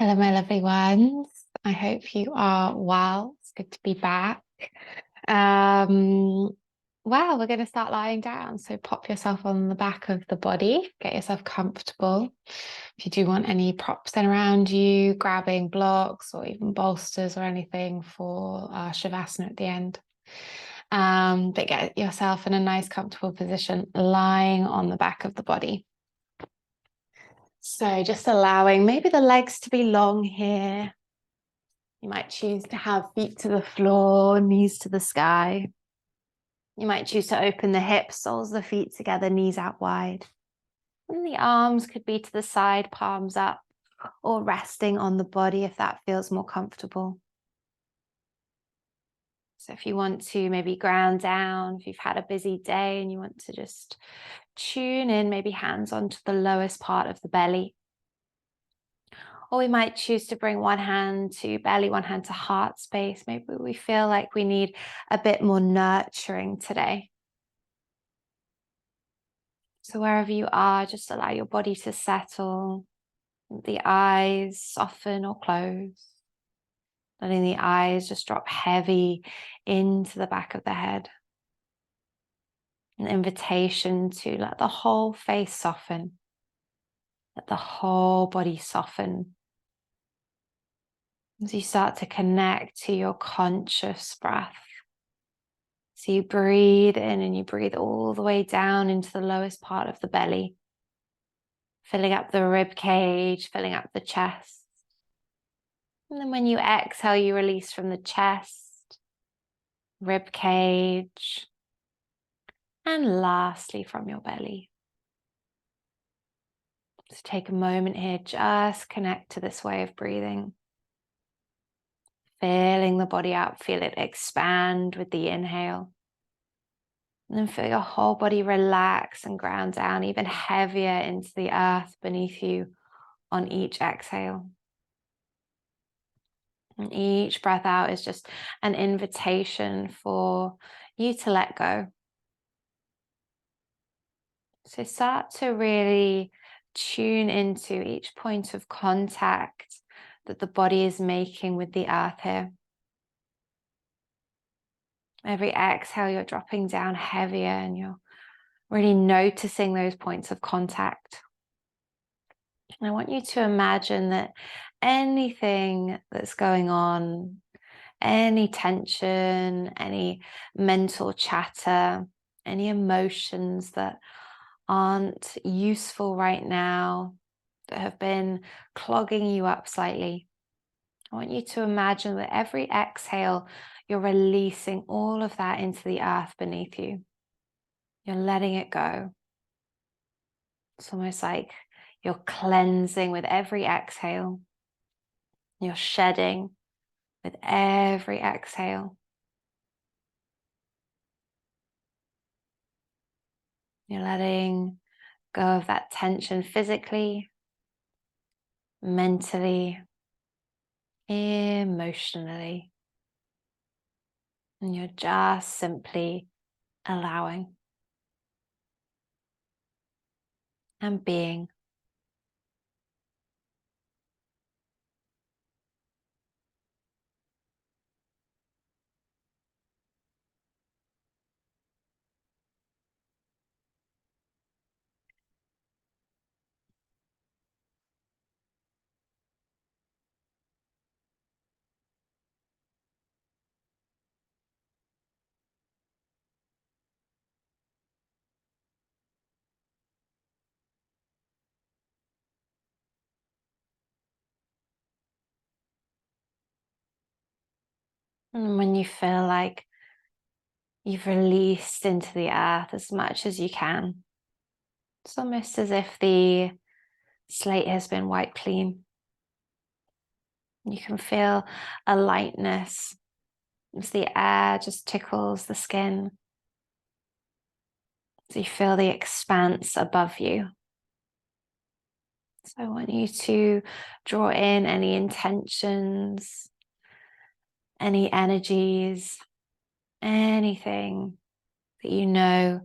Hello, my lovely ones. I hope you are well. It's good to be back. Um, well, we're going to start lying down. So pop yourself on the back of the body, get yourself comfortable. If you do want any props then around you, grabbing blocks or even bolsters or anything for our Shavasana at the end. But get yourself in a nice, comfortable position, lying on the back of the body. So just allowing maybe the legs to be long here. You might choose to have feet to the floor, knees to the sky. You might choose to open the hips, soles of the feet together, knees out wide. And the arms could be to the side, palms up, or resting on the body if that feels more comfortable. So if you want to maybe ground down, if you've had a busy day and you want to just tune in, maybe hands onto the lowest part of the belly. Or we might choose to bring one hand to belly, one hand to heart space. Maybe we feel like we need a bit more nurturing today. So wherever you are, just allow your body to settle, the eyes soften or close, letting the eyes just drop heavy into the back of the head. An invitation to let the whole face soften, let the whole body soften. As you start to connect to your conscious breath. So you breathe in and you breathe all the way down into the lowest part of the belly, filling up the rib cage, filling up the chest. And then when you exhale, you release from the chest, rib cage, and lastly from your belly. So take a moment here, just connect to this way of breathing. Filling the body up, feel it expand with the inhale. And then feel your whole body relax and ground down even heavier into the earth beneath you on each exhale. And each breath out is just an invitation for you to let go. So start to really tune into each point of contact that the body is making with the earth here. Every exhale, you're dropping down heavier and you're really noticing those points of contact. And I want you to imagine that anything that's going on, any tension, any mental chatter, any emotions that aren't useful right now, that have been clogging you up slightly. I want you to imagine that every exhale, you're releasing all of that into the earth beneath you. You're letting it go. It's almost like you're cleansing with every exhale. You're shedding with every exhale. You're letting go of that tension physically, mentally, emotionally. And you're just simply allowing and being. And when you feel like you've released into the earth as much as you can, it's almost as if the slate has been wiped clean. You can feel a lightness as the air just tickles the skin. So you feel the expanse above you. So I want you to draw in any intentions, any energies, anything that you know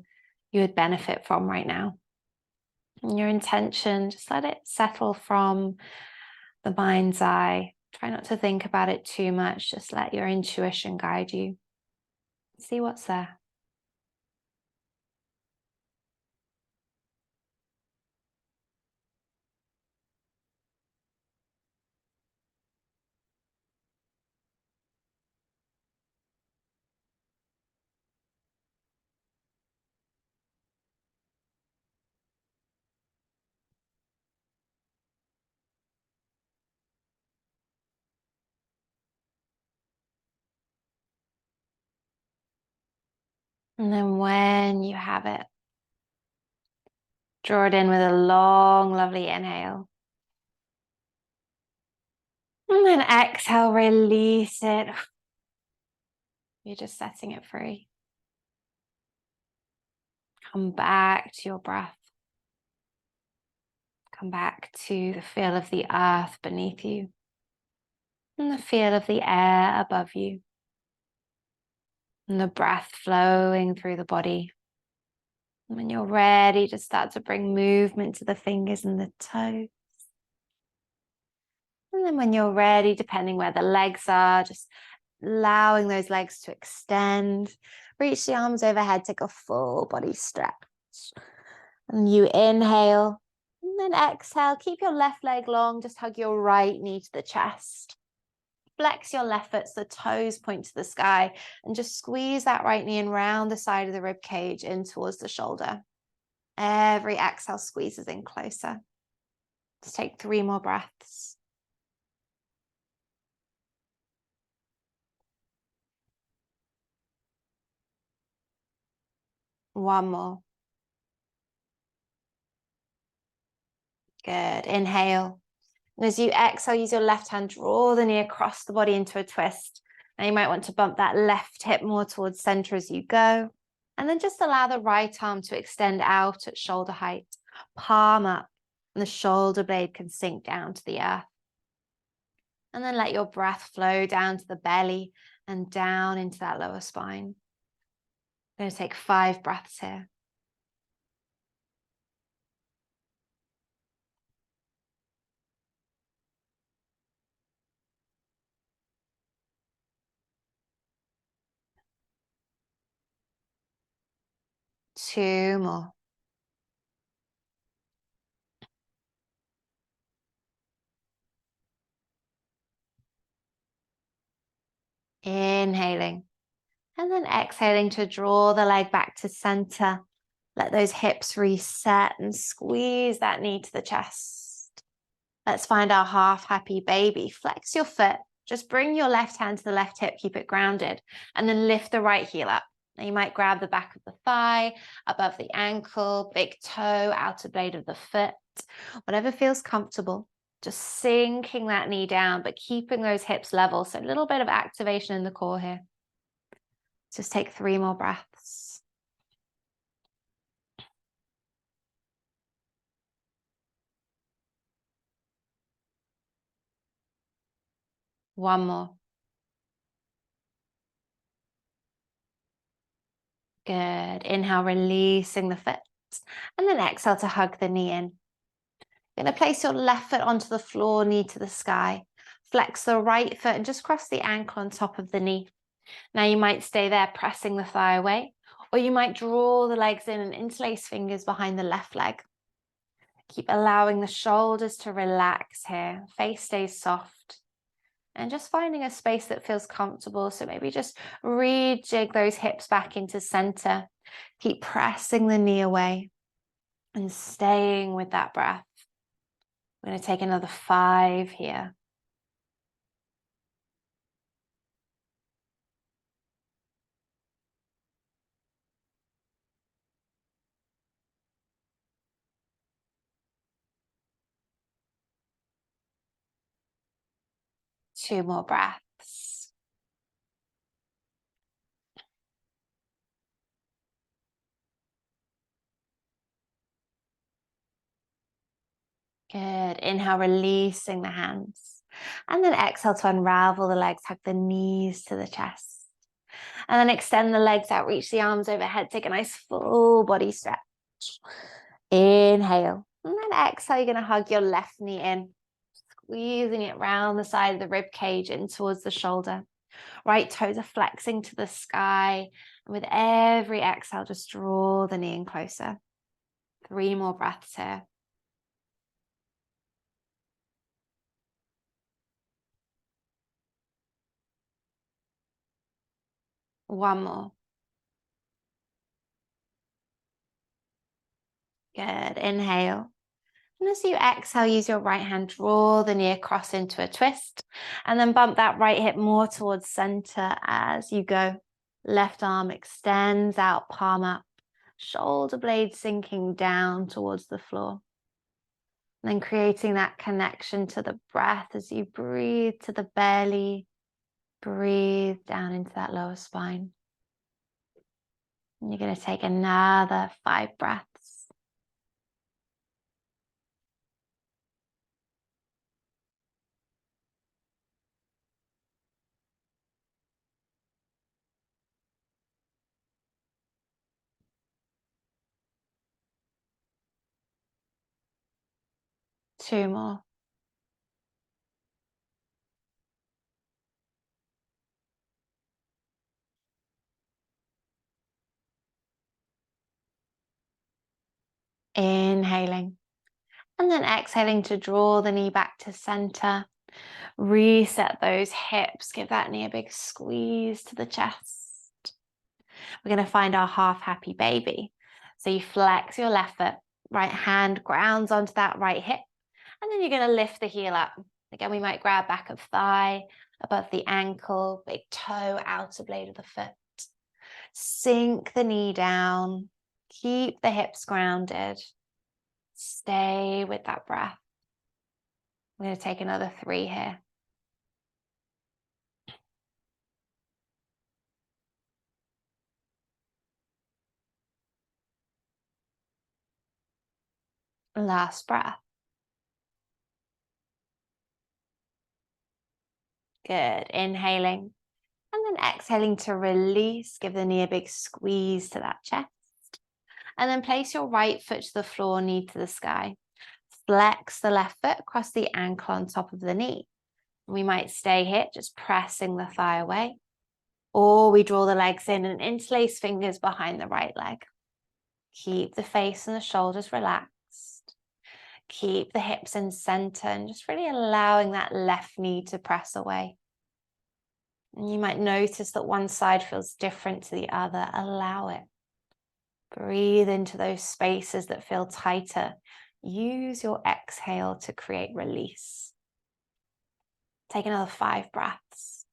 you would benefit from right now. And your intention, just let it settle from the mind's eye. Try not to think about it too much. Just let your intuition guide you. See what's there. And then when you have it, draw it in with a long, lovely inhale. And then exhale, release it. You're just setting it free. Come back to your breath. Come back to the feel of the earth beneath you and the feel of the air above you and the breath flowing through the body. And when you're ready, just start to bring movement to the fingers and the toes. And then when you're ready, depending where the legs are, just allowing those legs to extend. Reach the arms overhead, take a full body stretch. And you inhale, and then exhale. Keep your left leg long, just hug your right knee to the chest. Flex your left foot so the toes point to the sky, and just squeeze that right knee in round the side of the rib cage in towards the shoulder. Every exhale squeezes in closer. Just take 3 more breaths. One more. Good. Inhale. And as you exhale, use your left hand, draw the knee across the body into a twist. Now you might want to bump that left hip more towards center as you go. And then just allow the right arm to extend out at shoulder height, palm up, and the shoulder blade can sink down to the earth. And then let your breath flow down to the belly and down into that lower spine. I'm going to take 5 breaths here. Two more. Inhaling. And then exhaling to draw the leg back to center. Let those hips reset and squeeze that knee to the chest. Let's find our half happy baby. Flex your foot. Just bring your left hand to the left hip, keep it grounded, and then lift the right heel up. Now you might grab the back of the thigh, above the ankle, big toe, outer blade of the foot, whatever feels comfortable. Just sinking that knee down, but keeping those hips level. So a little bit of activation in the core here. Just take 3 more breaths. One more. Good. Inhale, releasing the foot. And then exhale to hug the knee in. You're going to place your left foot onto the floor, knee to the sky. Flex the right foot and just cross the ankle on top of the knee. Now you might stay there pressing the thigh away, or you might draw the legs in and interlace fingers behind the left leg. Keep allowing the shoulders to relax here. Face stays soft. And just finding a space that feels comfortable. So maybe just rejig those hips back into center. Keep pressing the knee away and staying with that breath. We're going to take another 5 here. Two more breaths. Good. Inhale, releasing the hands. And then exhale to unravel the legs, hug the knees to the chest. And then extend the legs out, reach the arms overhead, take a nice full body stretch. Inhale. And then exhale, you're going to hug your left knee in. Squeezing it round the side of the rib cage in towards the shoulder. Right toes are flexing to the sky. And with every exhale, just draw the knee in closer. 3 more breaths here. One more. Good. Inhale. And as you exhale, use your right hand, draw the knee across into a twist, and then bump that right hip more towards center as you go. Left arm extends out, palm up, shoulder blade sinking down towards the floor. And then creating that connection to the breath as you breathe to the belly, breathe down into that lower spine. And you're going to take another 5 breaths. Two more. Inhaling. And then exhaling to draw the knee back to center. Reset those hips. Give that knee a big squeeze to the chest. We're going to find our half happy baby. So you flex your left foot, right hand grounds onto that right hip. And then you're going to lift the heel up. Again, we might grab back of thigh, above the ankle, big toe, outer blade of the foot. Sink the knee down. Keep the hips grounded. Stay with that breath. I'm going to take another 3 here. Last breath. Good. Inhaling. And then exhaling to release. Give the knee a big squeeze to that chest. And then place your right foot to the floor, knee to the sky. Flex the left foot across the ankle on top of the knee. We might stay here, just pressing the thigh away. Or we draw the legs in and interlace fingers behind the right leg. Keep the face and the shoulders relaxed. Keep the hips in center and just really allowing that left knee to press away. And you might notice that one side feels different to the other. Allow it. Breathe into those spaces that feel tighter. Use your exhale to create release. Take another 5 breaths.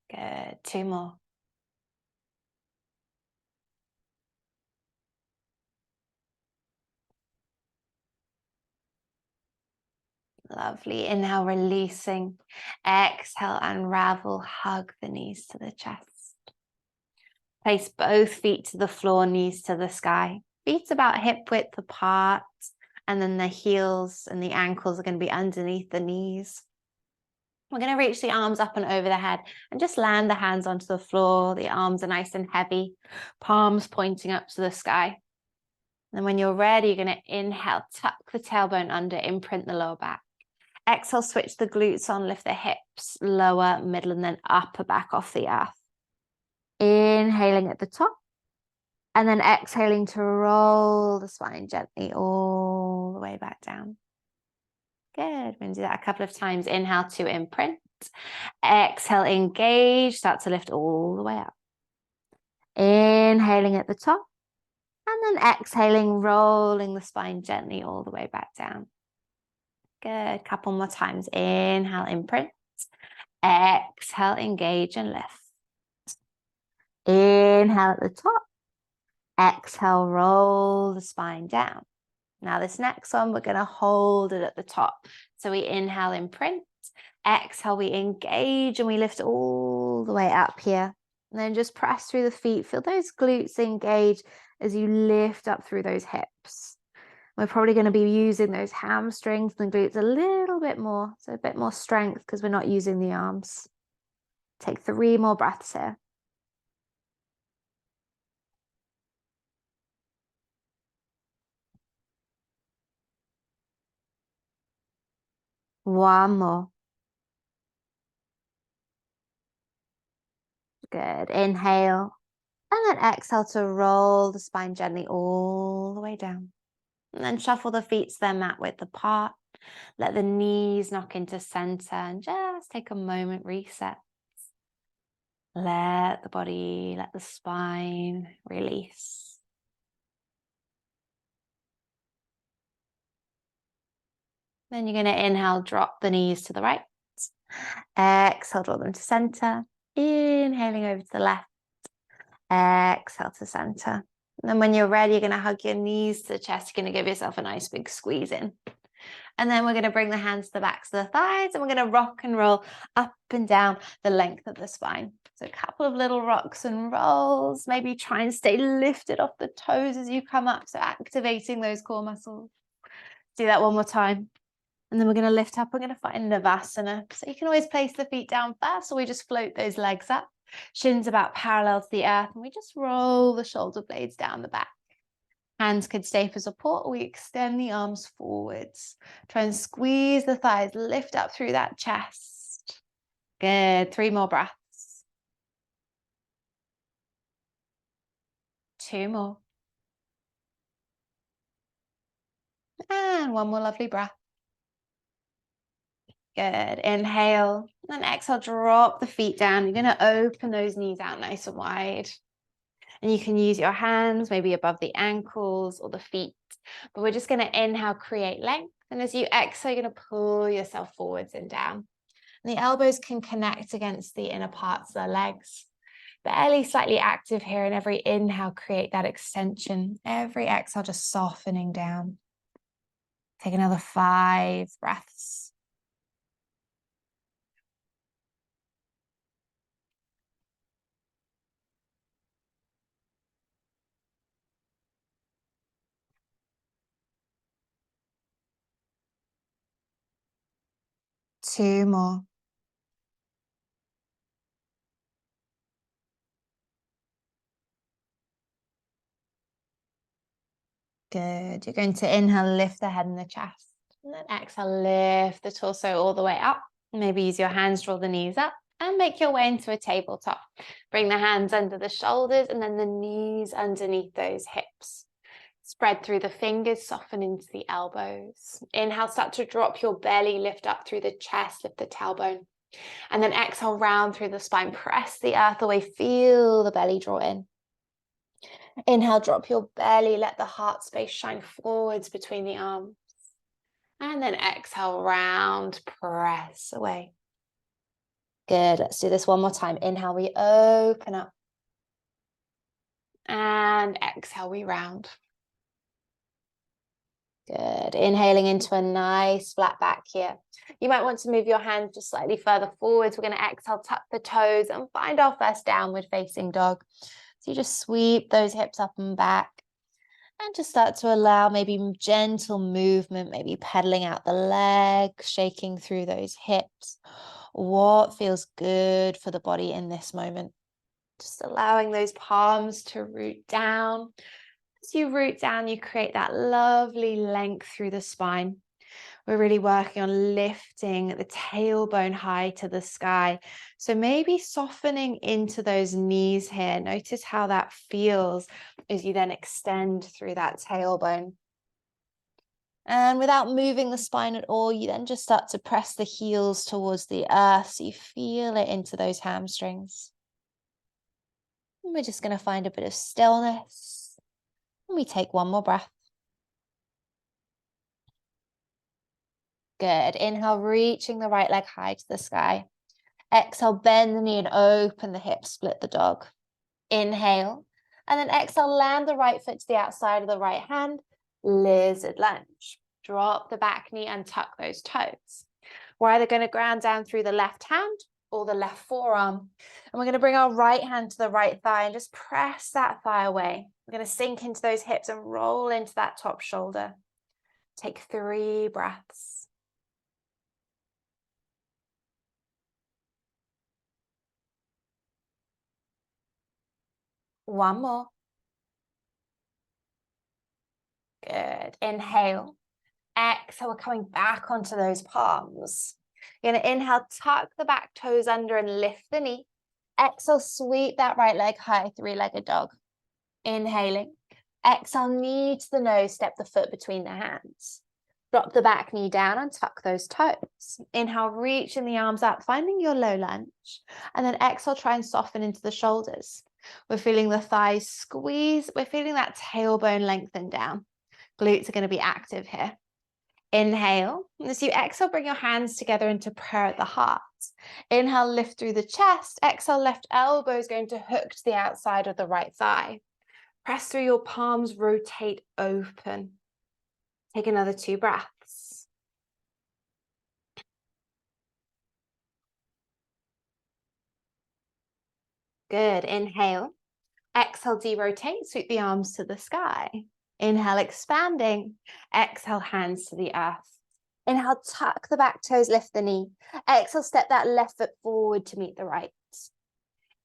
Good. 2 more. Lovely. Inhale, releasing. Exhale, unravel. Hug the knees to the chest. Place both feet to the floor, knees to the sky. Feet about hip width apart. And then the heels and the ankles are going to be underneath the knees. We're going to reach the arms up and over the head and just land the hands onto the floor. The arms are nice and heavy. Palms pointing up to the sky. And when you're ready, you're going to inhale, tuck the tailbone under, imprint the lower back. Exhale, switch the glutes on, lift the hips, lower, middle, and then upper back off the earth. Inhaling at the top. And then exhaling to roll the spine gently all the way back down. Good. We're going to do that a couple of times. Inhale to imprint. Exhale, engage. Start to lift all the way up. Inhaling at the top. And then exhaling, rolling the spine gently all the way back down. Good. Couple more times. Inhale, imprint. Exhale, engage and lift. Inhale at the top. Exhale, roll the spine down. Now this next one, we're going to hold it at the top. So we inhale, imprint. Exhale, we engage and we lift all the way up here. And then just press through the feet. Feel those glutes engage as you lift up through those hips. We're probably going to be using those hamstrings and glutes a little bit more, so a bit more strength because we're not using the arms. Take 3 more breaths here. One more. Good. Inhale. And then exhale to roll the spine gently all the way down. And then shuffle the feet to their mat width apart. Let the knees knock into center and just take a moment, reset. Let the body, let the spine release. Then you're going to inhale, drop the knees to the right. Exhale, draw them to center. Inhaling over to the left. Exhale to center. And then when you're ready, you're going to hug your knees to the chest. You're going to give yourself a nice big squeeze in. And then we're going to bring the hands to the backs of the thighs and we're going to rock and roll up and down the length of the spine. So a couple of little rocks and rolls. Maybe try and stay lifted off the toes as you come up. So activating those core muscles. Do that one more time. And then we're going to lift up. We're going to find Navasana. So you can always place the feet down first or we just float those legs up. Shins about parallel to the earth and we just roll the shoulder blades down the back. Hands could stay for support or we extend the arms forwards. Try and squeeze the thighs, lift up through that chest. Good, 3 more breaths. 2 more. And 1 more lovely breath. Good, inhale, and then exhale, drop the feet down. You're gonna open those knees out nice and wide. And you can use your hands maybe above the ankles or the feet. But we're just going to inhale, create length. And as you exhale, you're going to pull yourself forwards and down. And the elbows can connect against the inner parts of the legs. Belly slightly active here. And every inhale, create that extension. Every exhale, just softening down. Take another 5 breaths. 2 more. Good. You're going to inhale, lift the head and the chest. And then exhale, lift the torso all the way up. Maybe use your hands, draw the knees up and make your way into a tabletop. Bring the hands under the shoulders and then the knees underneath those hips. Spread through the fingers, soften into the elbows. Inhale, start to drop your belly, lift up through the chest, lift the tailbone. And then exhale, round through the spine, press the earth away, feel the belly draw in. Inhale, drop your belly, let the heart space shine forwards between the arms. And then exhale, round, press away. Good, let's do this one more time. Inhale, we open up. And exhale, we round. Good, inhaling into a nice flat back here. You might want to move your hands just slightly further forwards. We're going to exhale, tuck the toes and find our first downward facing dog. So you just sweep those hips up and back. And just start to allow maybe gentle movement, maybe pedaling out the legs, shaking through those hips. What feels good for the body in this moment? Just allowing those palms to root down. As you root down, you create that lovely length through the spine. We're really working on lifting the tailbone high to the sky. So maybe softening into those knees here. Notice how that feels as you then extend through that tailbone. And without moving the spine at all, you then just start to press the heels towards the earth so you feel it into those hamstrings. And we're just going to find a bit of stillness. And we take 1 more breath. Good. Inhale, reaching the right leg high to the sky. Exhale, bend the knee and open the hips, split the dog. Inhale, and then exhale, land the right foot to the outside of the right hand, lizard lunge. Drop the back knee and tuck those toes. We're either going to ground down through the left hand or the left forearm. And we're going to bring our right hand to the right thigh and just press that thigh away. We're going to sink into those hips and roll into that top shoulder. Take 3 breaths. One more. Good. Inhale. Exhale, we're coming back onto those palms. You're going to inhale, tuck the back toes under and lift the knee. Exhale, sweep that right leg high, 3-legged dog. Inhaling. Exhale, knee to the nose, step the foot between the hands. Drop the back knee down and tuck those toes. Inhale, reaching the arms up, finding your low lunge. And then exhale, try and soften into the shoulders. We're feeling the thighs squeeze. We're feeling that tailbone lengthen down. Glutes are going to be active here. Inhale. As you exhale, bring your hands together into prayer at the heart. Inhale, lift through the chest. Exhale, left elbow is going to hook to the outside of the right thigh. Press through your palms, rotate open. Take another 2 breaths. Good. Inhale. Exhale, derotate, sweep the arms to the sky. Inhale, expanding. Exhale, hands to the earth. Inhale, tuck the back toes, lift the knee. Exhale, step that left foot forward to meet the right.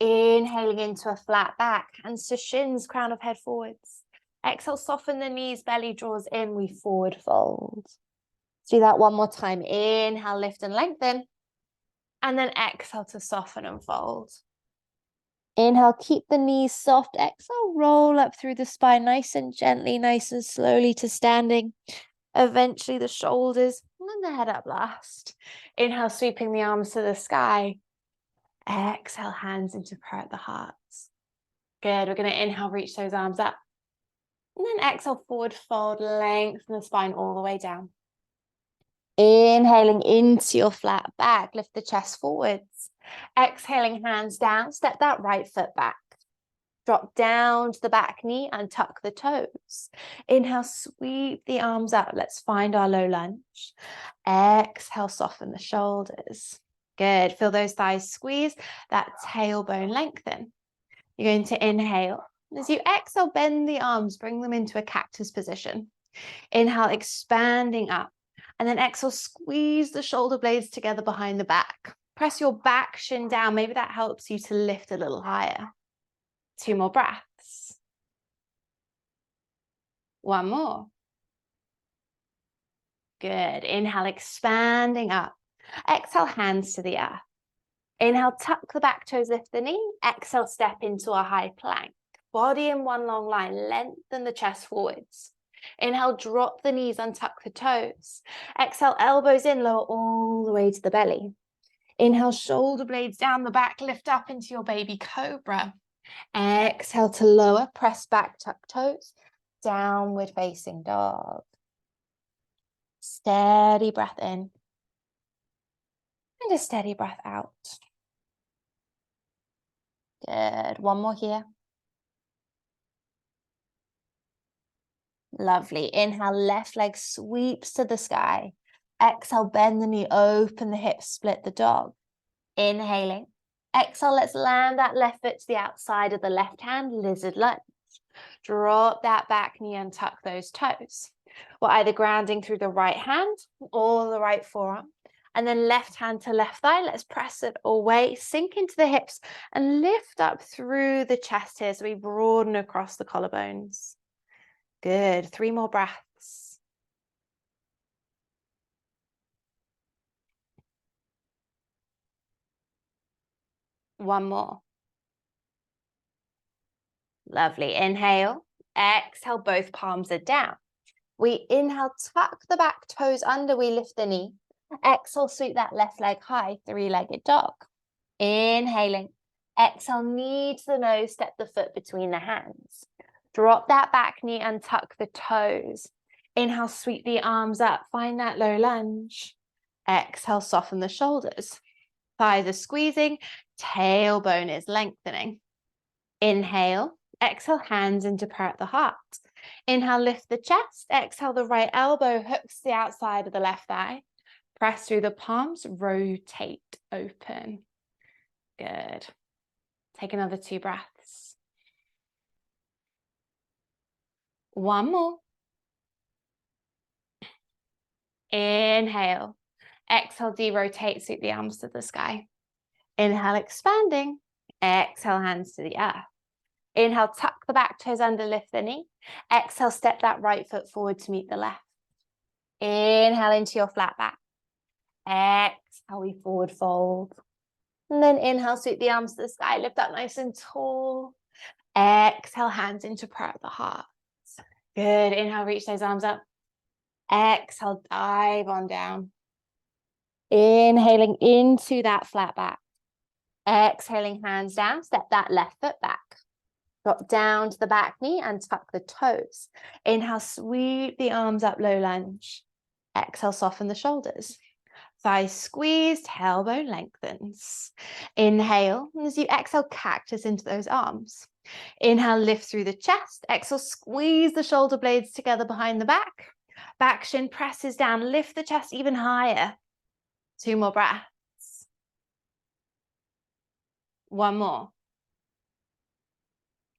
Inhaling into a flat back, hands to shins, crown of head forwards. Exhale, soften the knees, belly draws in, we forward fold. Let's do that one more time. Inhale, lift and lengthen. And then exhale to soften and fold. Inhale, keep the knees soft. Exhale, roll up through the spine, nice and gently, nice and slowly to standing. Eventually the shoulders and the head up last. Inhale, sweeping the arms to the sky. Exhale, hands into prayer at the heart. Good. We're going to inhale, reach those arms up. And then exhale, forward fold, lengthen the spine all the way down. Inhaling into your flat back, lift the chest forwards. Exhaling, hands down, step that right foot back. Drop down to the back knee and tuck the toes. Inhale, sweep the arms up. Let's find our low lunge. Exhale, soften the shoulders. Good. Feel those thighs squeeze, that tailbone lengthen. You're going to inhale. As you exhale, bend the arms, bring them into a cactus position. Inhale, expanding up. And then exhale, squeeze the shoulder blades together behind the back. Press your back shin down. Maybe that helps you to lift a little higher. 2 more breaths. 1 more. Good. Inhale, expanding up. Exhale, hands to the earth. Inhale, tuck the back toes, lift the knee. Exhale, step into a high plank. Body in one long line, lengthen the chest forwards. Inhale, drop the knees, untuck the toes. Exhale, elbows in, lower all the way to the belly. Inhale, shoulder blades down the back, lift up into your baby cobra. Exhale to lower, press back, tuck toes, downward facing dog. Steady breath in and a steady breath out. Good. 1 more here. Lovely. Inhale, left leg sweeps to the sky. Exhale, bend the knee, open the hips, split the dog. Inhaling. Exhale, let's land that left foot to the outside of the left hand, lizard lunge. Drop that back knee and tuck those toes. We're either grounding through the right hand or the right forearm. And then left hand to left thigh. Let's press it away, sink into the hips and lift up through the chest here so we broaden across the collarbones. Good. 3 more breaths. One more. Lovely. Inhale. Exhale, both palms are down. We inhale, tuck the back toes under, we lift the knee. Exhale, sweep that left leg high, 3-legged dog. Inhaling. Exhale, knee to the nose, step the foot between the hands. Drop that back knee and tuck the toes. Inhale, sweep the arms up, find that low lunge. Exhale, soften the shoulders. Thighs are squeezing, tailbone is lengthening. Inhale, exhale, hands into prayer at the heart. Inhale, lift the chest. Exhale, the right elbow hooks the outside of the left thigh. Press through the palms, rotate open. Good. Take another 2 breaths. 1 more. Inhale. Exhale, derotate, sweep the arms to the sky. Inhale, expanding. Exhale, hands to the earth. Inhale, tuck the back toes under, lift the knee. Exhale, step that right foot forward to meet the left. Inhale into your flat back. Exhale, we forward fold. And then inhale, sweep the arms to the sky, lift up nice and tall. Exhale, hands into prayer at the heart. Good. Inhale, reach those arms up. Exhale, dive on down. Inhaling into that flat back. Exhaling, hands down, step that left foot back. Drop down to the back knee and tuck the toes. Inhale, sweep the arms up, low lunge. Exhale, soften the shoulders. Thighs squeezed, tailbone lengthens. Inhale, and as you exhale, cactus into those arms. Inhale, lift through the chest. Exhale, squeeze the shoulder blades together behind the back. Back shin presses down, lift the chest even higher. 2 more breaths. 1 more.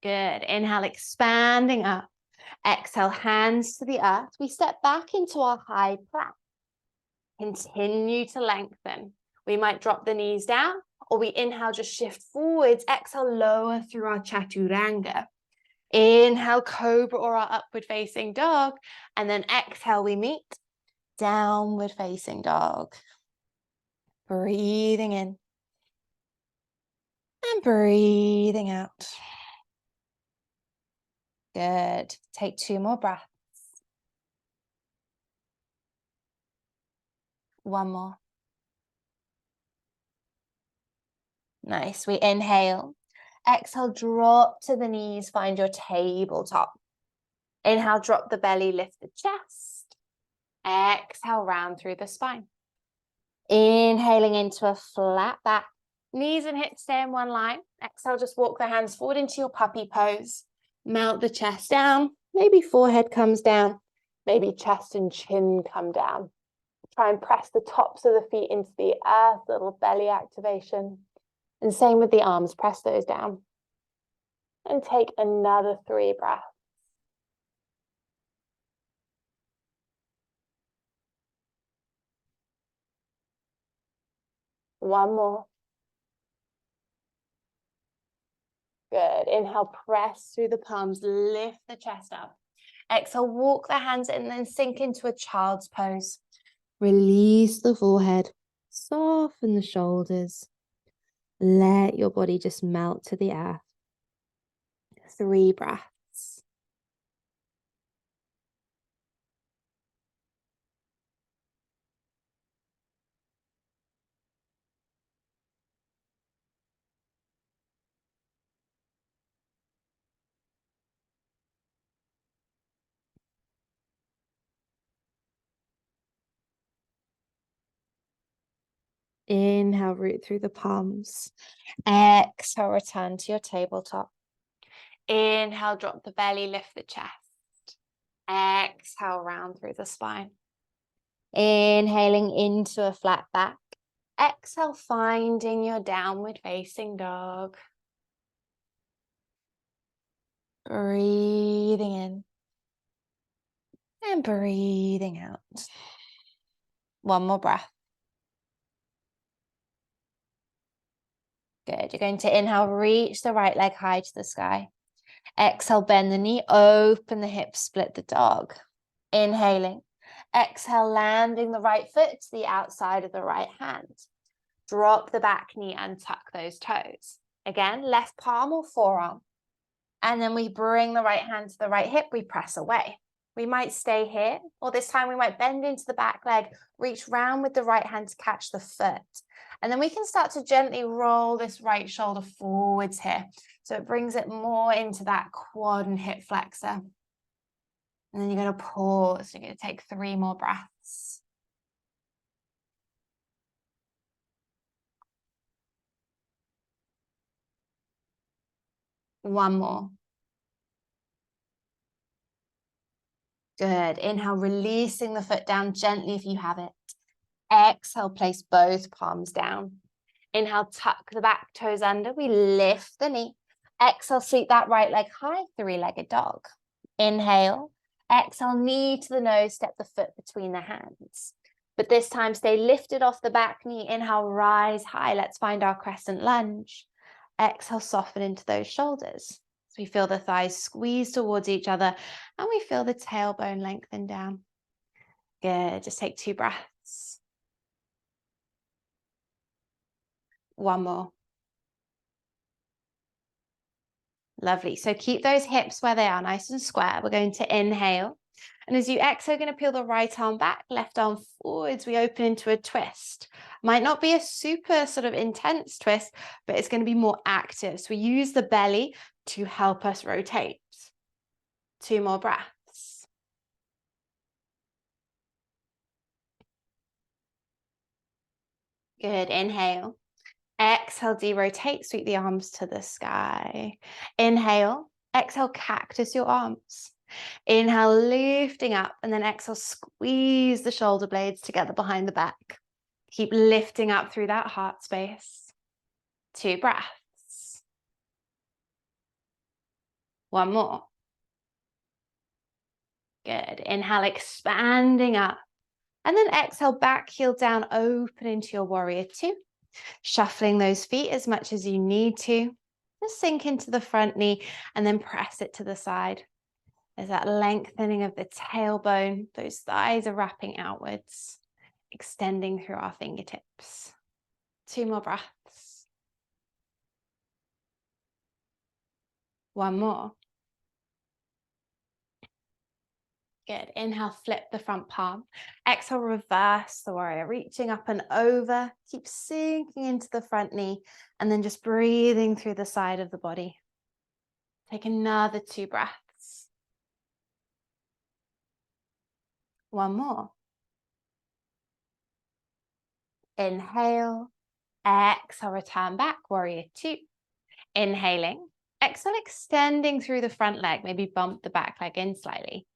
Good. Inhale, expanding up. Exhale, hands to the earth. We step back into our high plank. Continue to lengthen. We might drop the knees down, or we inhale, just shift forwards. Exhale, lower through our chaturanga. Inhale, cobra or our upward facing dog. And then exhale, we meet downward facing dog. Breathing in. And breathing out. Good. Take 2 more breaths. 1 more. Nice. We inhale. Exhale, drop to the knees, find your tabletop. Inhale, drop the belly, lift the chest. Exhale, round through the spine. Inhaling into a flat back. Knees and hips stay in one line. Exhale, just walk the hands forward into your puppy pose. Melt the chest down. Maybe forehead comes down. Maybe chest and chin come down. Try and press the tops of the feet into the earth, little belly activation. And same with the arms, press those down. And take another 3 breaths. 1 more. Good. Inhale, press through the palms, lift the chest up. Exhale, walk the hands in, then sink into a child's pose. Release the forehead, soften the shoulders. Let your body just melt to the earth. 3 breaths. Inhale, root through the palms. Exhale, return to your tabletop. Inhale, drop the belly, lift the chest. Exhale, round through the spine. Inhaling into a flat back. Exhale, finding your downward facing dog. Breathing in. And breathing out. 1 more breath. Good. You're going to inhale, reach the right leg high to the sky. Exhale, bend the knee, open the hips, split the dog. Inhaling. Exhale, landing the right foot to the outside of the right hand. Drop the back knee and tuck those toes. Again, left palm or forearm. And then we bring the right hand to the right hip, we press away. We might stay here, or this time we might bend into the back leg, reach round with the right hand to catch the foot. And then we can start to gently roll this right shoulder forwards here. So it brings it more into that quad and hip flexor. And then you're going to pause. You're going to take 3 more breaths. One more. Good. Inhale, releasing the foot down gently if you have it. Exhale, place both palms down. Inhale, tuck the back toes under. We lift the knee. Exhale, sweep that right leg high, 3-legged dog. Inhale. Exhale, knee to the nose, step the foot between the hands. But this time, stay lifted off the back knee. Inhale, rise high. Let's find our crescent lunge. Exhale, soften into those shoulders. So we feel the thighs squeeze towards each other and we feel the tailbone lengthen down. Good. Just take 2 breaths. One more. Lovely. So keep those hips where they are, nice and square. We're going to inhale. And as you exhale, you're going to peel the right arm back, left arm forwards. We open into a twist. Might not be a super sort of intense twist, but it's going to be more active. So we use the belly to help us rotate. 2 more breaths. Good. Inhale. Exhale, derotate, sweep the arms to the sky. Inhale, exhale, cactus your arms. Inhale, lifting up, and then exhale, squeeze the shoulder blades together behind the back. Keep lifting up through that heart space. 2 breaths. One more. Good. Inhale, expanding up. And then exhale, back heel down, open into your warrior 2. Shuffling those feet as much as you need to. Just sink into the front knee and then press it to the side. There's that lengthening of the tailbone. Those thighs are wrapping outwards, extending through our fingertips. 2 more breaths. One more. Good. Inhale, flip the front palm. Exhale, reverse the warrior, reaching up and over. Keep sinking into the front knee and then just breathing through the side of the body. Take another 2 breaths. One more. Inhale, exhale, return back, warrior 2. Inhaling, exhale, extending through the front leg, maybe bump the back leg in slightly.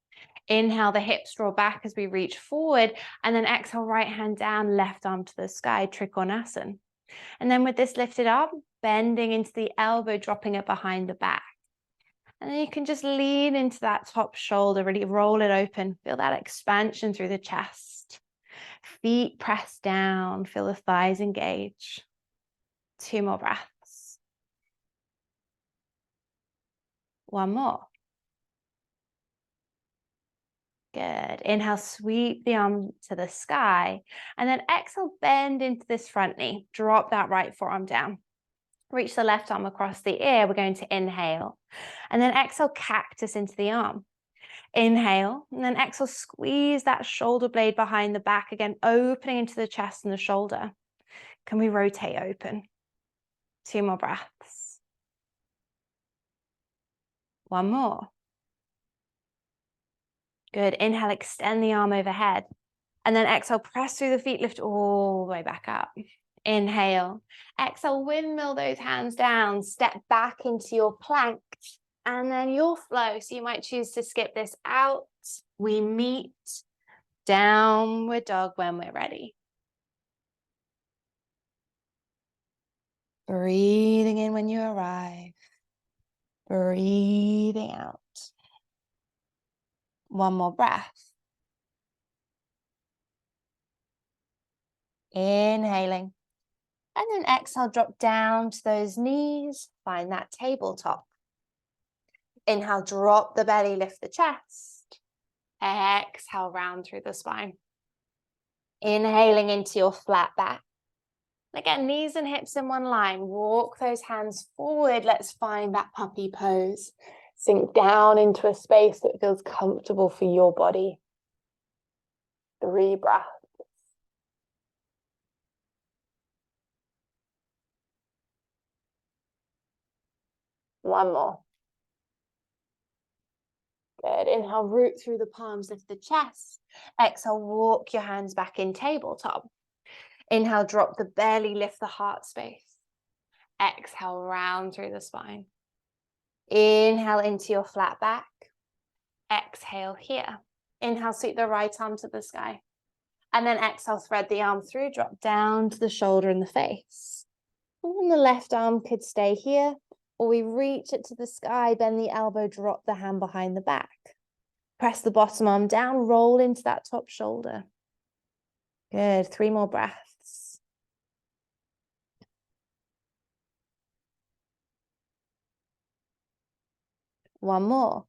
Inhale, the hips draw back as we reach forward, and then exhale, right hand down, left arm to the sky, Trikonasana. And then with this lifted arm, bending into the elbow, dropping it behind the back. And then you can just lean into that top shoulder, really roll it open, feel that expansion through the chest. Feet press down, feel the thighs engage. 2 more breaths. One more. Good. Inhale, sweep the arm to the sky. And then exhale, bend into this front knee. Drop that right forearm down. Reach the left arm across the ear. We're going to inhale. And then exhale, cactus into the arm. Inhale. And then exhale, squeeze that shoulder blade behind the back. Again, opening into the chest and the shoulder. Can we rotate open? 2 more breaths. One more. Good. Inhale, extend the arm overhead. And then exhale, press through the feet, lift all the way back up. Inhale. Exhale, windmill those hands down. Step back into your plank. And then your flow. So you might choose to skip this out. We meet downward dog when we're ready. Breathing in when you arrive. Breathing out. One more breath. Inhaling. And then exhale, drop down to those knees. Find that tabletop. Inhale, drop the belly, lift the chest. Exhale, round through the spine. Inhaling into your flat back. Again, knees and hips in one line. Walk those hands forward. Let's find that puppy pose. Sink down into a space that feels comfortable for your body. 3 breaths. One more. Good. Inhale, root through the palms, lift the chest. Exhale, walk your hands back in tabletop. Inhale, drop the belly, lift the heart space. Exhale, round through the spine. Inhale into your flat back. Exhale here. Inhale, sweep the right arm to the sky. And then exhale, thread the arm through, drop down to the shoulder and the face. And the left arm could stay here, or we reach it to the sky, bend the elbow, drop the hand behind the back. Press the bottom arm down, roll into that top shoulder. Good. 3 more breaths. One more.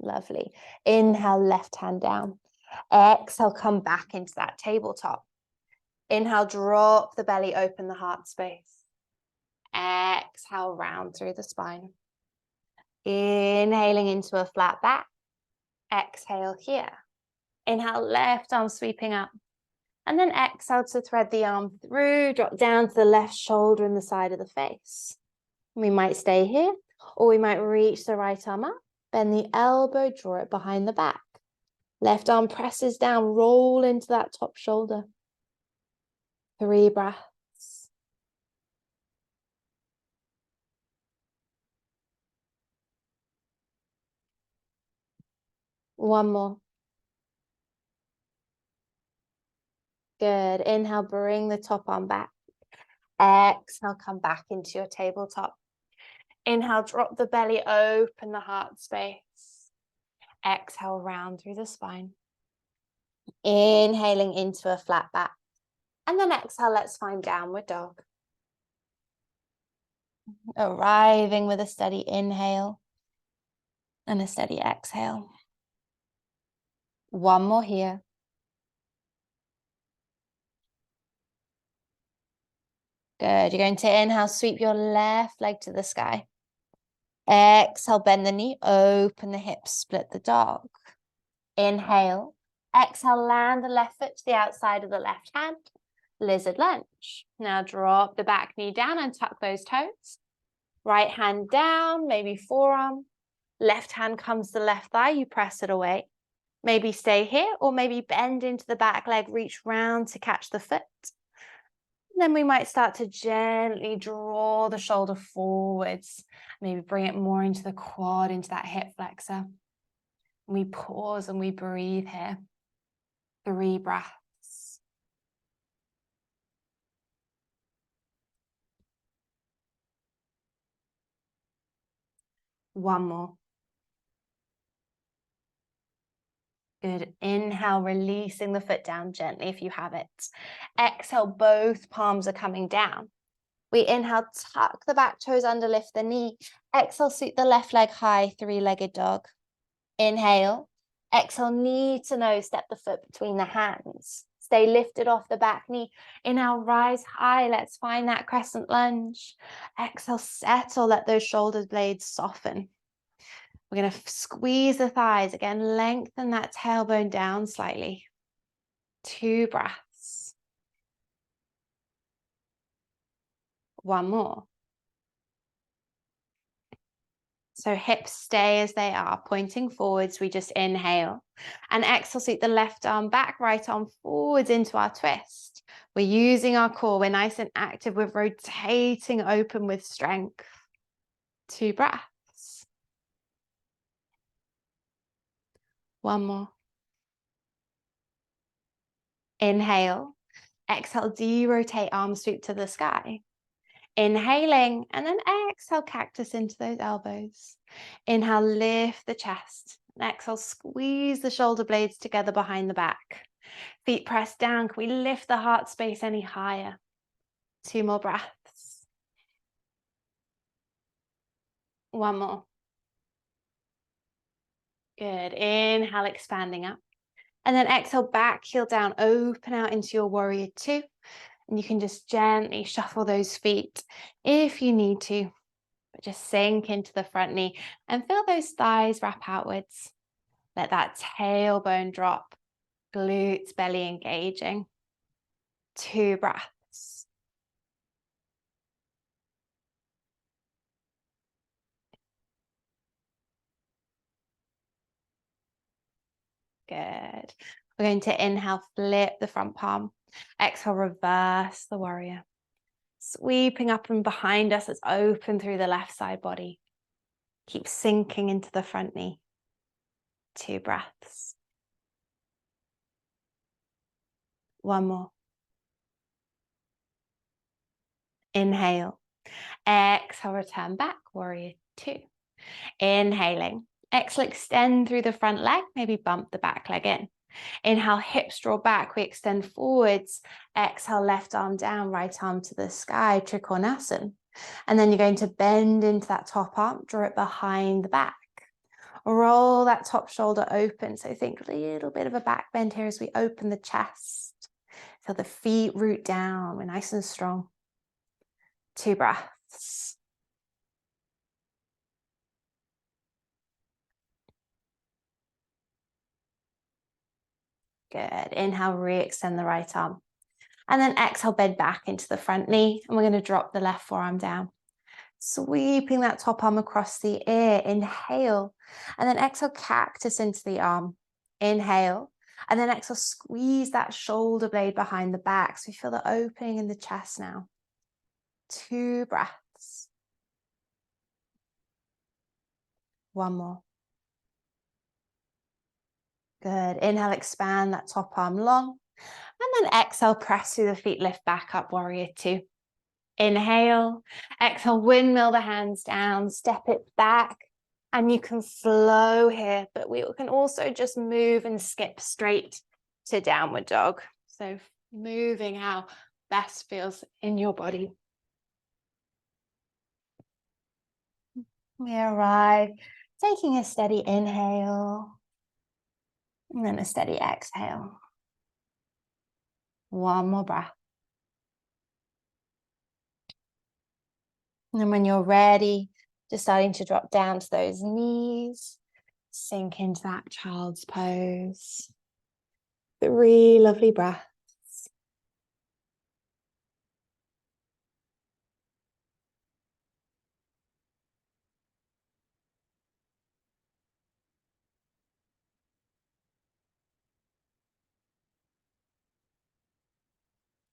Lovely. Inhale, left hand down. Exhale, come back into that tabletop. Inhale, drop the belly, open the heart space. Exhale, round through the spine. Inhaling into a flat back. Exhale here. Inhale, left arm sweeping up. And then exhale to thread the arm through, drop down to the left shoulder and the side of the face. We might stay here, or we might reach the right arm up, bend the elbow, draw it behind the back. Left arm presses down, roll into that top shoulder. 3 breaths. One more. Good. Inhale, bring the top arm back. Exhale, come back into your tabletop. Inhale, drop the belly, open the heart space. Exhale, round through the spine. Inhaling into a flat back. And then exhale, let's find downward dog. Arriving with a steady inhale and a steady exhale. One more here. Good. You're going to inhale, sweep your left leg to the sky. Exhale, bend the knee, open the hips, split the dog. Inhale. Exhale, land the left foot to the outside of the left hand. Lizard lunge. Now drop the back knee down and tuck those toes. Right hand down, maybe forearm. Left hand comes to the left thigh, you press it away. Maybe stay here, or maybe bend into the back leg, reach round to catch the foot. Then we might start to gently draw the shoulder forwards. Maybe bring it more into the quad, into that hip flexor. We pause and we breathe here. 3 breaths. One more. Good. Inhale, releasing the foot down gently if you have it. Exhale, both palms are coming down. We inhale, tuck the back toes under, lift the knee. Exhale, sweep the left leg high, 3-legged dog. Inhale. Exhale, knee to nose, step the foot between the hands. Stay lifted off the back knee. Inhale, rise high. Let's find that crescent lunge. Exhale, settle, let those shoulder blades soften. We're going to squeeze the thighs. Again, lengthen that tailbone down slightly. 2 breaths. One more. So hips stay as they are, pointing forwards. We just inhale. And exhale, sweep the left arm back, right arm forwards into our twist. We're using our core. We're nice and active. We're rotating open with strength. 2 breaths. One more. Inhale. Exhale, derotate, arm sweep to the sky. Inhaling, and then exhale, cactus into those elbows. Inhale, lift the chest. And exhale, squeeze the shoulder blades together behind the back. Feet pressed down. Can we lift the heart space any higher? 2 more breaths. One more. Good. Inhale, expanding up. And then exhale, back heel down, open out into your warrior 2. And you can just gently shuffle those feet if you need to. But just sink into the front knee and feel those thighs wrap outwards. Let that tailbone drop, glutes, belly engaging. 2 breaths. Good. We're going to inhale, flip the front palm. Exhale, reverse the warrior. Sweeping up and behind us, it's open through the left side body. Keep sinking into the front knee. 2 breaths. One more. Inhale. Exhale, return back, warrior 2. Inhaling. Exhale, extend through the front leg, maybe bump the back leg in. Inhale, hips draw back, we extend forwards. Exhale, left arm down, right arm to the sky, Trikonasana. And then you're going to bend into that top arm, draw it behind the back. Roll that top shoulder open. So think a little bit of a back bend here as we open the chest. Feel the feet root down. We're nice and strong. 2 breaths. Good. Inhale, re-extend the right arm. And then exhale, bend back into the front knee. And we're going to drop the left forearm down. Sweeping that top arm across the ear. Inhale. And then exhale, cactus into the arm. Inhale. And then exhale, squeeze that shoulder blade behind the back. So you feel the opening in the chest now. 2 breaths. 1 more. Good. Inhale, expand that top arm long. And then exhale, press through the feet, lift back up, warrior 2. Inhale, exhale, windmill the hands down, step it back. And you can flow here, but we can also just move and skip straight to downward dog. So moving how best feels in your body. We arrive, taking a steady inhale, and then a steady exhale. 1 more breath. And then when you're ready, just starting to drop down to those knees, sink into that child's pose. 3 lovely breaths.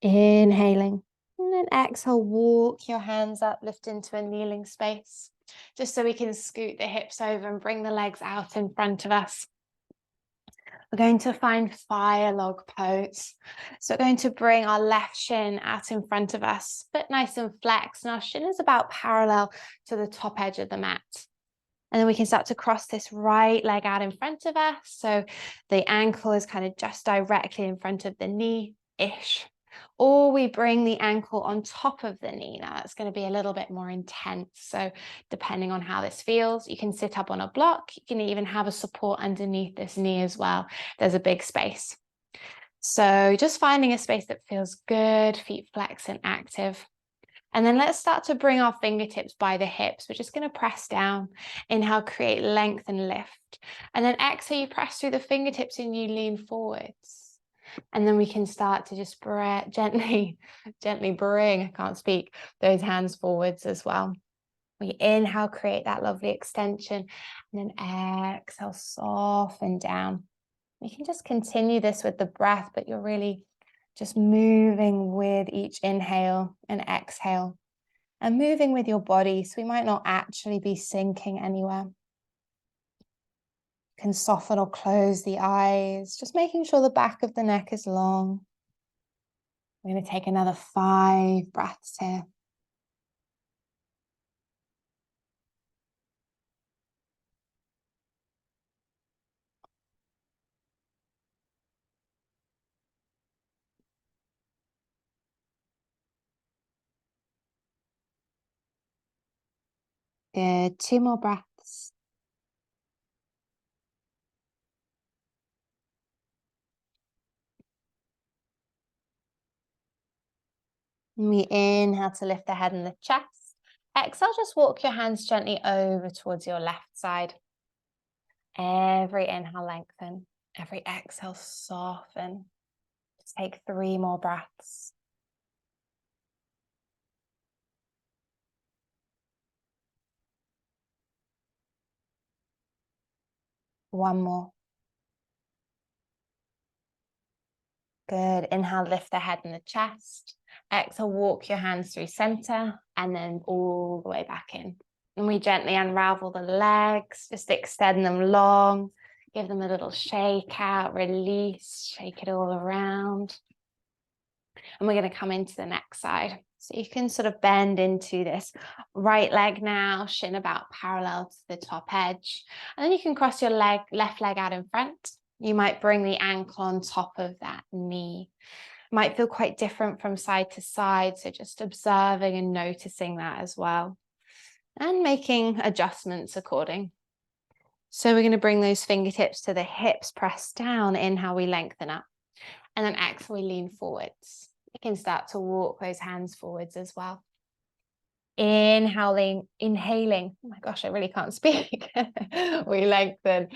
Inhaling. And then exhale, walk your hands up, lift into a kneeling space. Just so we can scoot the hips over and bring the legs out in front of us. We're going to find fire log pose. So we're going to bring our left shin out in front of us, but nice and flexed. And our shin is about parallel to the top edge of the mat. And then we can start to cross this right leg out in front of us. So the ankle is kind of just directly in front of the knee-ish. Or we bring the ankle on top of the knee. Now that's going to be a little bit more intense. So depending on how this feels, you can sit up on a block. You can even have a support underneath this knee as well. There's a big space. So just finding a space that feels good, feet flex and active. And then let's start to bring our fingertips by the hips. We're just going to press down. Inhale, create length and lift. And then exhale, you press through the fingertips and you lean forwards. And then we can start to just gently bring, I can't speak, those hands forwards as well. We inhale, create that lovely extension. And then exhale, soften down. You can just continue this with the breath, but you're really just moving with each inhale and exhale and moving with your body. So we might not actually be sinking anywhere. You can soften or close the eyes, just making sure the back of the neck is long. We're going to take another 5 breaths here. Good. 2 more breaths. And we inhale to lift the head and the chest. Exhale, just walk your hands gently over towards your left side. Every inhale, lengthen. Every exhale, soften. Just take 3 more breaths. One more. Good. Inhale, lift the head and the chest. Exhale, walk your hands through center and then all the way back in. And we gently unravel the legs, just extend them long, give them a little shake out, release, shake it all around. And we're going to come into the next side. So you can sort of bend into this right leg now, shin about parallel to the top edge. And then you can cross your left leg out in front. You might bring the ankle on top of that knee. It might feel quite different from side to side, so just observing and noticing that as well, and making adjustments according. So we're going to bring those fingertips to the hips, press down. Inhale, we lengthen up. And then exhale, we lean forwards. You can start to walk those hands forwards as well. Inhaling. Oh my gosh, I really can't speak. We lengthen.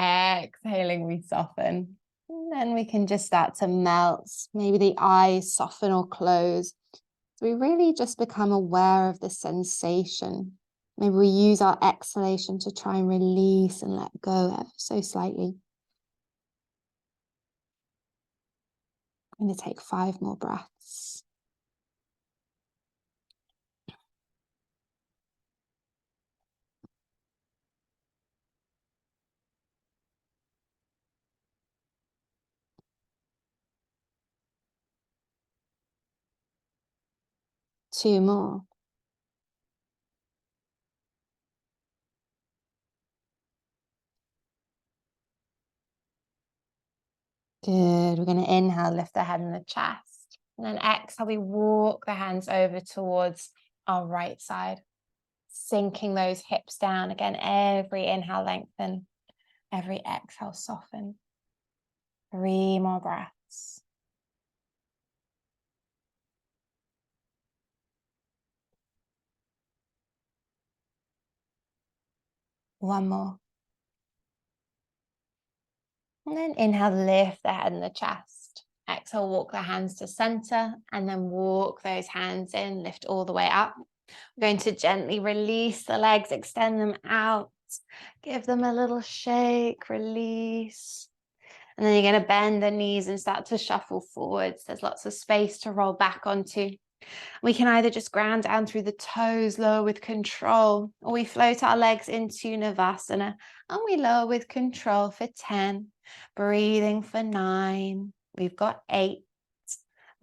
Exhaling, we soften. And then we can just start to melt. Maybe the eyes soften or close. So we really just become aware of the sensation. Maybe we use our exhalation to try and release and let go ever so slightly. I'm going to take 5 more breaths. Two more. Good. We're going to inhale, lift the head and the chest. And then exhale, we walk the hands over towards our right side. Sinking those hips down. Again, every inhale, lengthen. Every exhale, soften. 3 more breaths. One more. And then inhale, lift the head and the chest. Exhale, walk the hands to center and then walk those hands in, lift all the way up. We're going to gently release the legs, extend them out, give them a little shake, release. And then you're going to bend the knees and start to shuffle forwards. There's lots of space to roll back onto. We can either just ground down through the toes, lower with control, or we float our legs into Navasana and we lower with control for 10, breathing for 9. We've got 8,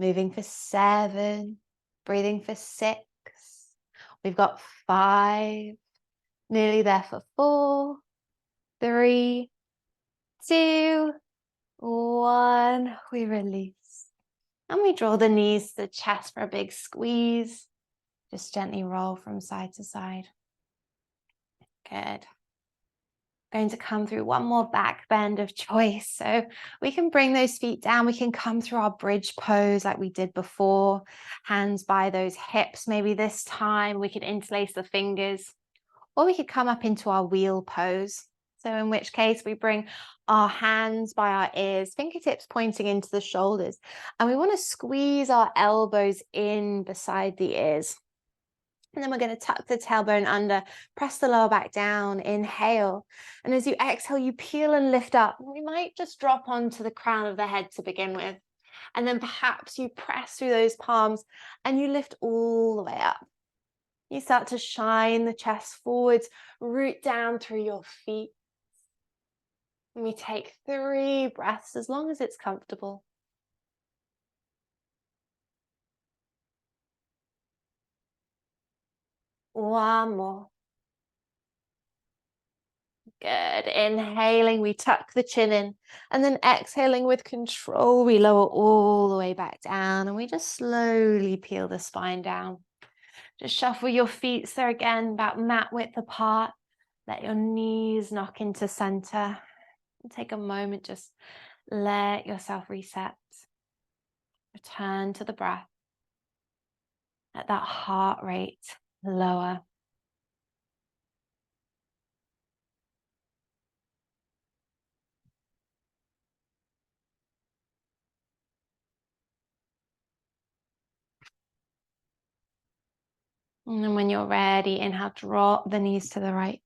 moving for 7, breathing for 6. We've got 5, nearly there for 4, 3, 2, 1. We release. And we draw the knees to the chest for a big squeeze. Just gently roll from side to side. Good. Going to come through one more back bend of choice. So we can bring those feet down. We can come through our bridge pose like we did before. Hands by those hips. Maybe this time we could interlace the fingers. Or we could come up into our wheel pose. So in which case we bring our hands by our ears, fingertips pointing into the shoulders. And we want to squeeze our elbows in beside the ears. And then we're going to tuck the tailbone under, press the lower back down, inhale. And as you exhale, you peel and lift up. We might just drop onto the crown of the head to begin with. And then perhaps you press through those palms and you lift all the way up. You start to shine the chest forwards, root down through your feet. And we take 3 breaths as long as it's comfortable. One more. Good. Inhaling, we tuck the chin in. And then exhaling with control, we lower all the way back down. And we just slowly peel the spine down. Just shuffle your feet so again, about mat width apart. Let your knees knock into center. And take a moment, just let yourself reset. Return to the breath. Let that heart rate lower. And then when you're ready, inhale, drop the knees to the right.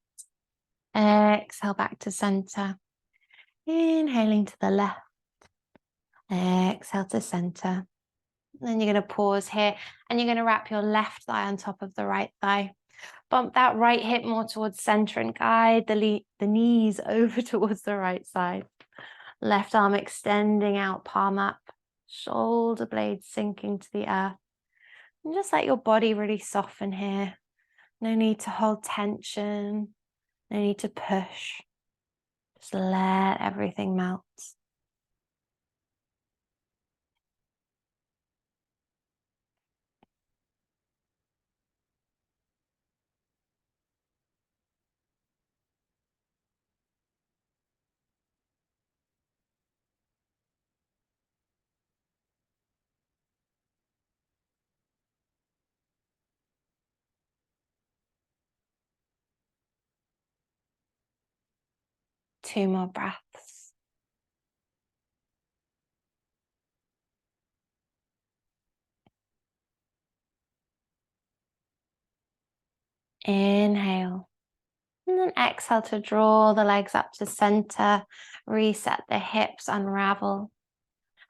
Exhale back to center. Inhaling to the left. Exhale to center. And then you're going to pause here and you're going to wrap your left thigh on top of the right thigh. Bump that right hip more towards center and guide the knees over towards the right side. Left arm extending out, palm up, shoulder blades sinking to the earth. And just let your body really soften here. No need to hold tension. No need to push. Just let everything melt. Two more breaths. Inhale. And then exhale to draw the legs up to center. Reset the hips, unravel.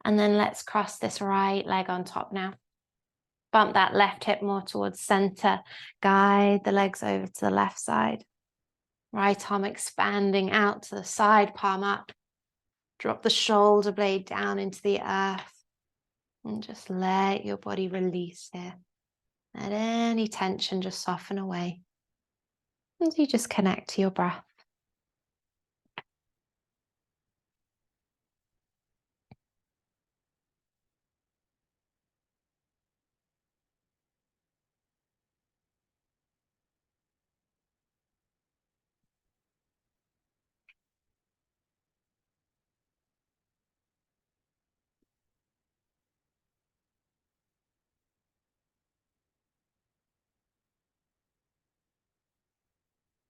And then let's cross this right leg on top now. Bump that left hip more towards center. Guide the legs over to the left side. Right arm expanding out to the side, palm up. Drop the shoulder blade down into the earth. And just let your body release here. Let any tension just soften away. As you just connect to your breath.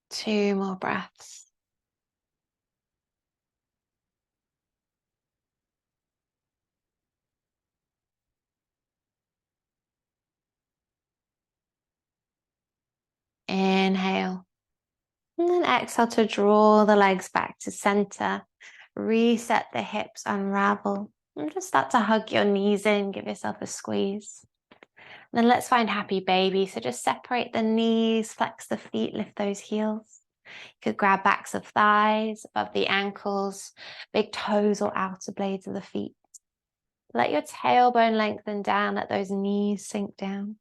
Two more breaths. Inhale. And then exhale to draw the legs back to center. Reset the hips, unravel. And just start to hug your knees in, give yourself a squeeze. And then let's find happy baby. So just separate the knees, flex the feet, lift those heels. You could grab backs of thighs, above the ankles, big toes or outer blades of the feet. Let your tailbone lengthen down, let those knees sink down.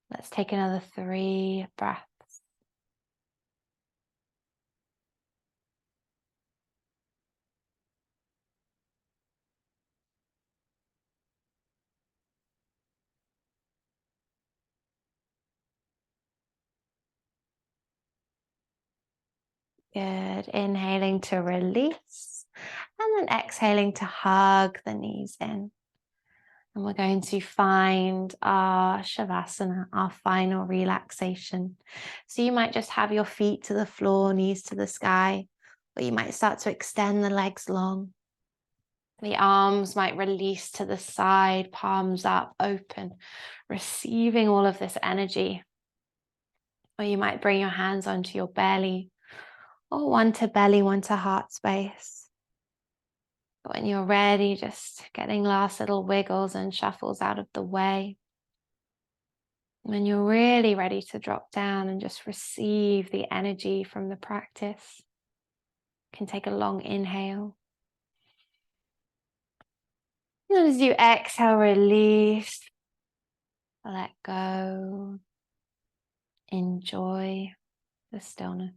Let's take another 3 breaths. Good. Inhaling to release and then exhaling to hug the knees in. And we're going to find our Shavasana, our final relaxation. So you might just have your feet to the floor, knees to the sky, or you might start to extend the legs long. The arms might release to the side, palms up, open, receiving all of this energy. Or you might bring your hands onto your belly, or one to belly, one to heart space. But when you're ready, just getting last little wiggles and shuffles out of the way. When you're really ready to drop down and just receive the energy from the practice, you can take a long inhale. And as you exhale, release, let go, enjoy the stillness.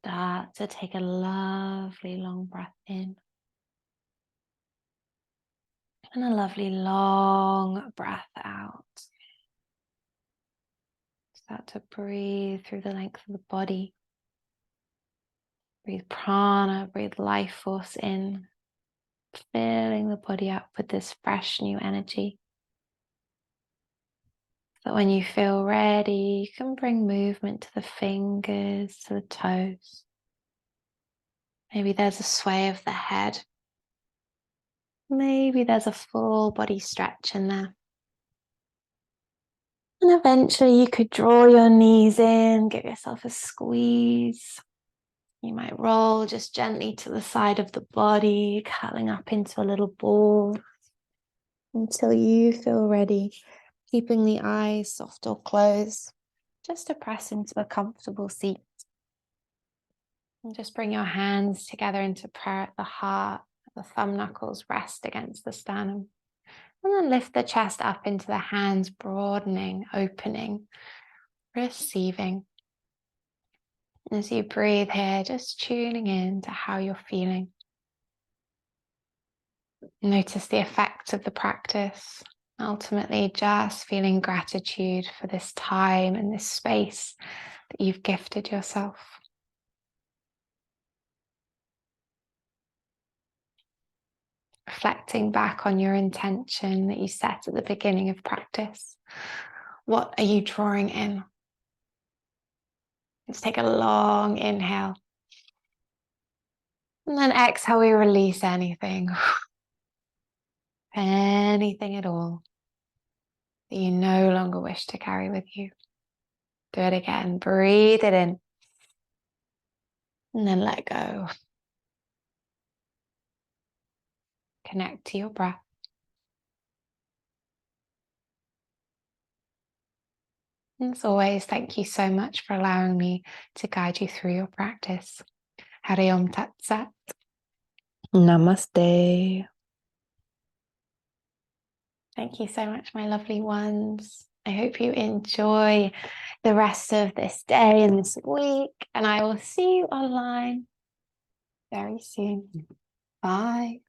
Start to take a lovely long breath in. And a lovely long breath out. Start to breathe through the length of the body. Breathe prana, breathe life force in, filling the body up with this fresh new energy. So when you feel ready, you can bring movement to the fingers, to the toes. Maybe there's a sway of the head. Maybe there's a full body stretch in there. And eventually you could draw your knees in, give yourself a squeeze. You might roll just gently to the side of the body, curling up into a little ball until you feel ready, keeping the eyes soft or closed, just to press into a comfortable seat. And just bring your hands together into prayer at the heart. The thumb knuckles rest against the sternum. And then lift the chest up into the hands, broadening, opening, receiving. And as you breathe here, just tuning in to how you're feeling. Notice the effects of the practice. Ultimately, just feeling gratitude for this time and this space that you've gifted yourself. Reflecting back on your intention that you set at the beginning of practice. What are you drawing in? Let's take a long inhale. And then exhale, we release anything. Anything at all that you no longer wish to carry with you. Do it again. Breathe it in. And then let go. Connect to your breath. And as always, thank you so much for allowing me to guide you through your practice. Hari Om Tat Sat. Namaste. Thank you so much, my lovely ones. I hope you enjoy the rest of this day and this week, and I will see you online very soon. Bye.